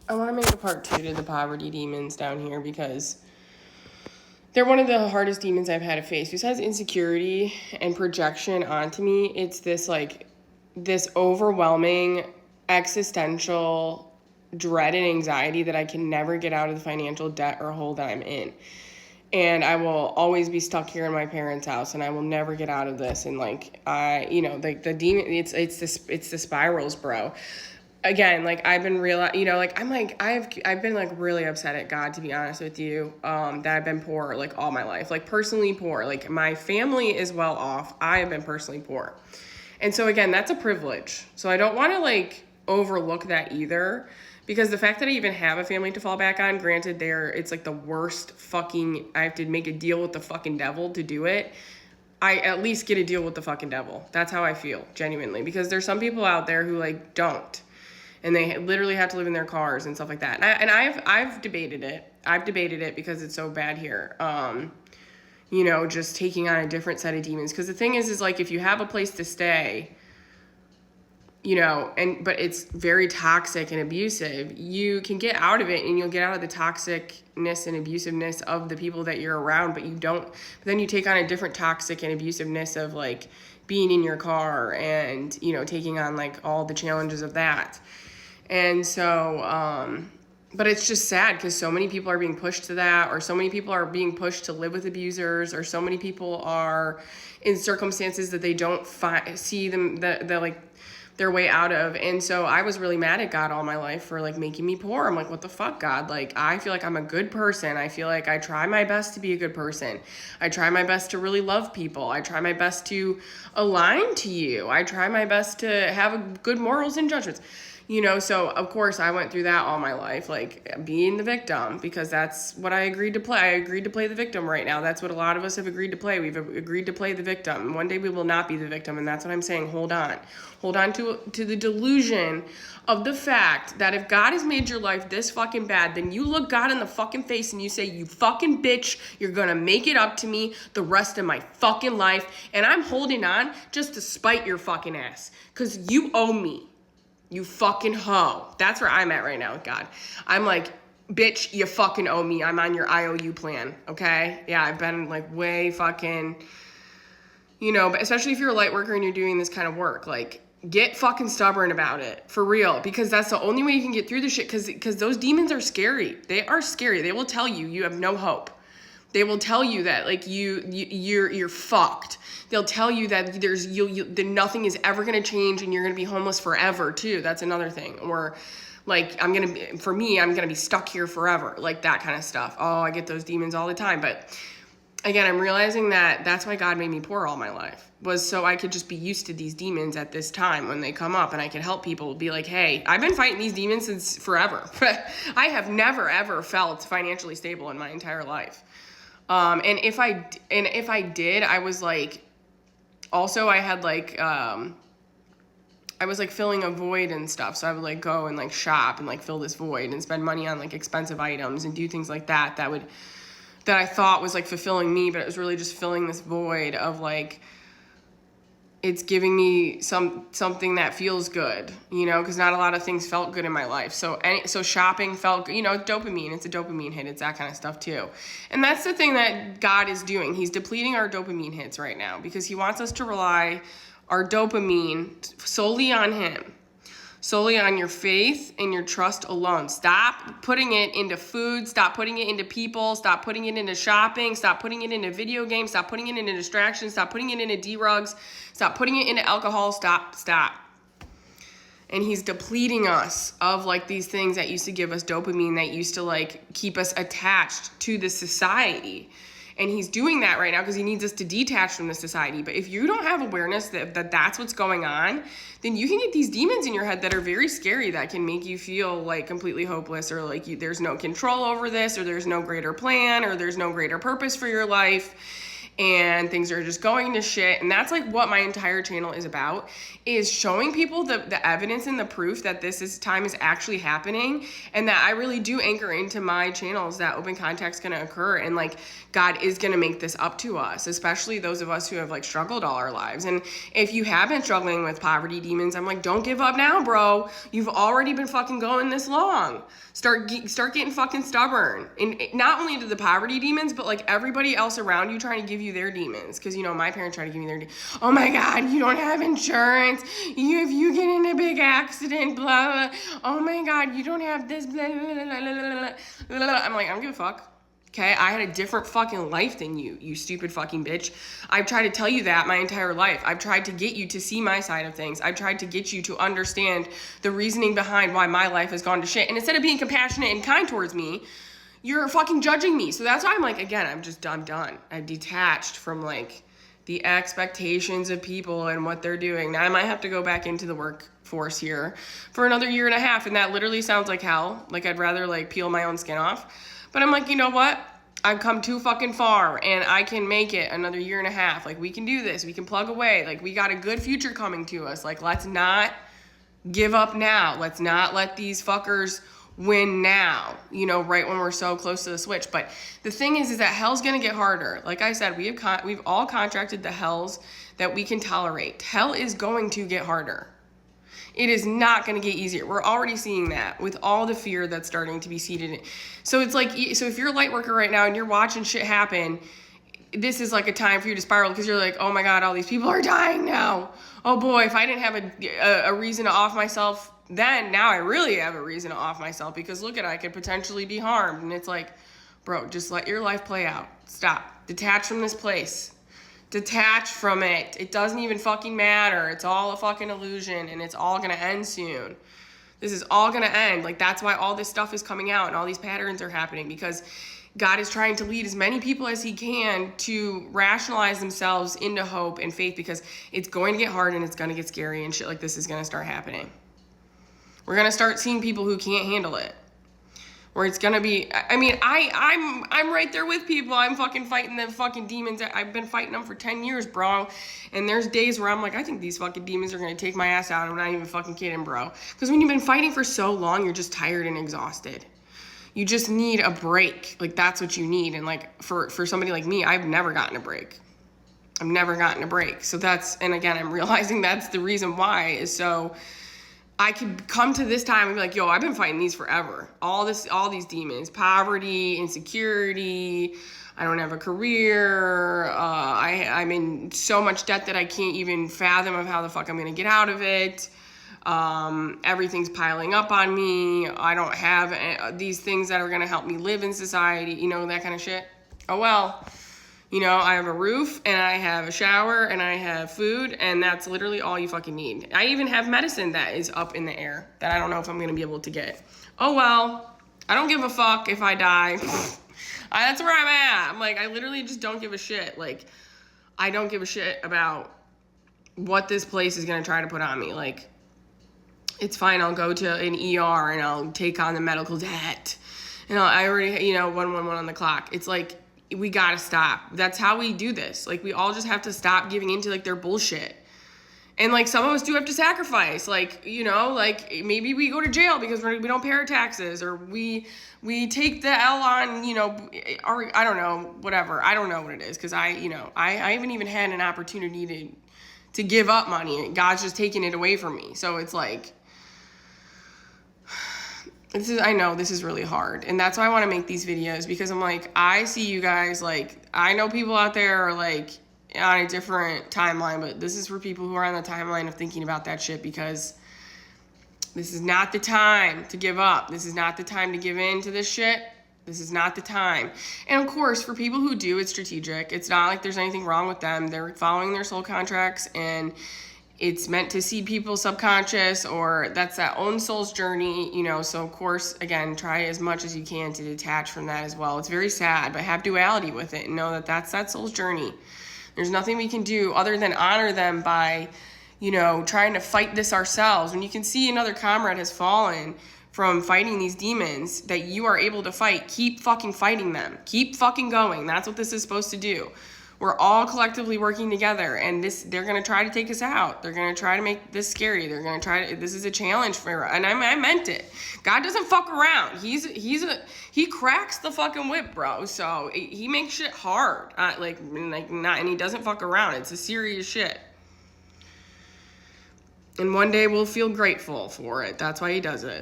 I want to make a part 2 to the poverty demons down here because they're one of the hardest demons I've had to face. Besides insecurity and projection onto me, it's this overwhelming existential dread and anxiety that I can never get out of the financial debt or hole that I'm in. And I will always be stuck here in my parents' house, and I will never get out of this. And the demon, it's the spirals, bro. Again, I've been I've been really upset at God, to be honest with you, that I've been poor all my life, personally poor. My family is well off. I have been personally poor. And so again, that's a privilege. So I don't want to overlook that either, because the fact that I even have a family to fall back on, granted it's the worst fucking, I have to make a deal with the fucking devil to do it. I at least get a deal with the fucking devil. That's how I feel, genuinely, because there's some people out there who don't. And they literally have to live in their cars and stuff like that. And I've debated it. I've debated it because it's so bad here. Just taking on a different set of demons. Because the thing is if you have a place to stay, but it's very toxic and abusive, you can get out of it and you'll get out of the toxicness and abusiveness of the people that you're around, but then you take on a different toxic and abusiveness of being in your car and, taking on all the challenges of that. And so, but it's just sad because so many people are being pushed to that, or so many people are being pushed to live with abusers, or so many people are in circumstances that they don't see them, their way out of. And so I was really mad at God all my life for making me poor. I'm what the fuck, God? I feel like I'm a good person. I feel like I try my best to be a good person. I try my best to really love people. I try my best to align to you. I try my best to have good morals and judgments. So of course I went through that all my life, being the victim, because that's what I agreed to play. I agreed to play the victim right now. That's what a lot of us have agreed to play. We've agreed to play the victim. One day we will not be the victim, and that's what I'm saying. Hold on to the delusion of the fact that if God has made your life this fucking bad, then you look God in the fucking face and you say, you fucking bitch, you're gonna make it up to me the rest of my fucking life, and I'm holding on just to spite your fucking ass, because you owe me. You fucking hoe. That's where I'm at right now with God. I'm bitch, you fucking owe me. I'm on your IOU plan, okay? Yeah, I've been way fucking, but especially if you're a light worker and you're doing this kind of work, get fucking stubborn about it, for real, because that's the only way you can get through this shit, because those demons are scary. They are scary. They will tell you have no hope. They will tell you that you're fucked. They'll tell you that that nothing is ever gonna change and you're gonna be homeless forever too. That's another thing. Or I'm gonna be stuck here forever. That kind of stuff. Oh, I get those demons all the time. But again, I'm realizing that that's why God made me poor all my life, was so I could just be used to these demons at this time when they come up, and I could help people be hey, I've been fighting these demons since forever. I have never ever felt financially stable in my entire life. And if I did, I was also I had I was filling a void and stuff. So I would go and shop and fill this void and spend money on expensive items and do things like that that I thought was fulfilling me, but it was really just filling this void of it's giving me something that feels good, because not a lot of things felt good in my life. So shopping felt, dopamine, it's a dopamine hit. It's that kind of stuff too. And that's the thing that God is doing. He's depleting our dopamine hits right now because he wants us to rely our dopamine solely on him. Solely on your faith and your trust alone. Stop putting it into food. Stop putting it into people. Stop putting it into shopping. Stop putting it into video games. Stop putting it into distractions. Stop putting it into D-rugs. Stop putting it into alcohol. Stop. And he's depleting us of these things that used to give us dopamine, that used to keep us attached to the society. And he's doing that right now because he needs us to detach from the society. But if you don't have awareness that that's what's going on, then you can get these demons in your head that are very scary, that can make you feel completely hopeless, or there's no control over this, or there's no greater plan, or there's no greater purpose for your life. and things are just going to shit. And that's like what my entire channel is about, is showing people the evidence and the proof that time is actually happening, and that I really do anchor into my channels that open contact's gonna occur, and like God is gonna make this up to us, especially those of us who have like struggled all our lives. And if you have been struggling with poverty demons, I'm like, don't give up now, bro. You've already been fucking going this long. Start getting fucking stubborn. And not only to the poverty demons, but like everybody else around you trying to give you their demons. Because, you know, my parents try to give me their demons. Oh my God, you don't have insurance. If you get in a big accident, blah, blah. Oh my God, you don't have this, blah, blah, blah, blah, blah, blah. I'm like, I don't give a fuck. Okay, I had a different fucking life than you, you stupid fucking bitch. I've tried to tell you that my entire life. I've tried to get you to see my side of things. I've tried to get you to understand the reasoning behind why my life has gone to shit. And instead of being compassionate and kind towards me, you're fucking judging me. So that's why I'm like, again, I'm done. I've detached from like the expectations of people and what they're doing. Now I might have to go back into the workforce here for another 1.5 years. And that literally sounds like hell. Like I'd rather like peel my own skin off. But I'm like, you know what? I've come too fucking far, and I can make it another 1.5 years. Like, we can do this. We can plug away. Like, we got a good future coming to us. Like, let's not give up now. Let's not let these fuckers win now, you know, right when we're so close to the switch. But the thing is that hell's going to get harder. Like I said, we've all contracted the hells that we can tolerate. Hell is going to get harder. It is not going to get easier. We're already seeing that with all the fear that's starting to be seeded in. So it's like, so if you're a light worker right now and you're watching shit happen, this is like a time for you to spiral, because you're like, oh my God, all these people are dying now. Oh boy, if I didn't have a reason to off myself then, now I really have a reason to off myself, because look at, I could potentially be harmed. And it's like, bro, just let your life play out. Stop. Detach from this place. Detach from it. It doesn't even fucking matter. It's all a fucking illusion, and it's all gonna end soon. This is all gonna end. Like, that's why all this stuff is coming out and all these patterns are happening, because God is trying to lead as many people as he can to rationalize themselves into hope and faith, because it's going to get hard and it's gonna get scary, and shit like this is gonna start happening. We're gonna start seeing people who can't handle it. Where it's gonna be, I mean, I'm right there with people. I'm fucking fighting the fucking demons. I've been fighting them for 10 years, bro. And there's days where I'm like, I think these fucking demons are gonna take my ass out. I'm not even fucking kidding, bro. Because when you've been fighting for so long, you're just tired and exhausted. You just need a break. Like, that's what you need. And like, for somebody like me, I've never gotten a break. I've never gotten a break. So that's, and again, I'm realizing that's the reason why, is so I could come to this time and be like, yo, I've been fighting these forever. All these demons, poverty, insecurity, I don't have a career, I'm in so much debt that I can't even fathom of how the fuck I'm gonna get out of it. Everything's piling up on me. I don't have these things that are gonna help me live in society, you know, that kind of shit. Oh well. You know, I have a roof, and I have a shower, and I have food, and that's literally all you fucking need. I even have medicine that is up in the air that I don't know if I'm going to be able to get. Oh, well, I don't give a fuck if I die. That's where I'm at. I'm like, I literally just don't give a shit. Like, I don't give a shit about what this place is going to try to put on me. Like, it's fine. I'll go to an ER, and I'll take on the medical debt. And I already, 111 on the clock. It's like, we gotta stop. That's how we do this. Like, we all just have to stop giving into like their bullshit. And like, some of us do have to sacrifice. Like, like maybe we go to jail because we don't pay our taxes, or we take the L on, or I don't know, whatever. I don't know what it is, because I haven't even had an opportunity to give up money. God's just taking it away from me. So it's like, I know this is really hard, and that's why I want to make these videos, because I'm like, I see you guys, like, I know people out there are like on a different timeline, but this is for people who are on the timeline of thinking about that shit, because this is not the time to give up. This is not the time to give in to this shit. This is not the time. And of course, for people who do, it's strategic. It's not like there's anything wrong with them. They're following their soul contracts, and it's meant to see people's subconscious, or that's that own soul's journey, so of course, again, try as much as you can to detach from that as well. It's very sad, but have duality with it and know that that's that soul's journey. There's nothing we can do other than honor them by, trying to fight this ourselves. When you can see another comrade has fallen from fighting these demons that you are able to fight, keep fucking fighting them. Keep fucking going. That's what this is supposed to do. We're all collectively working together, and they're going to try to take us out. They're going to try to make this scary. They're going to try to, this is a challenge for, and I meant it. God doesn't fuck around. He cracks the fucking whip, bro. So he makes shit hard. And he doesn't fuck around. It's a serious shit. And one day we'll feel grateful for it. That's why he does it.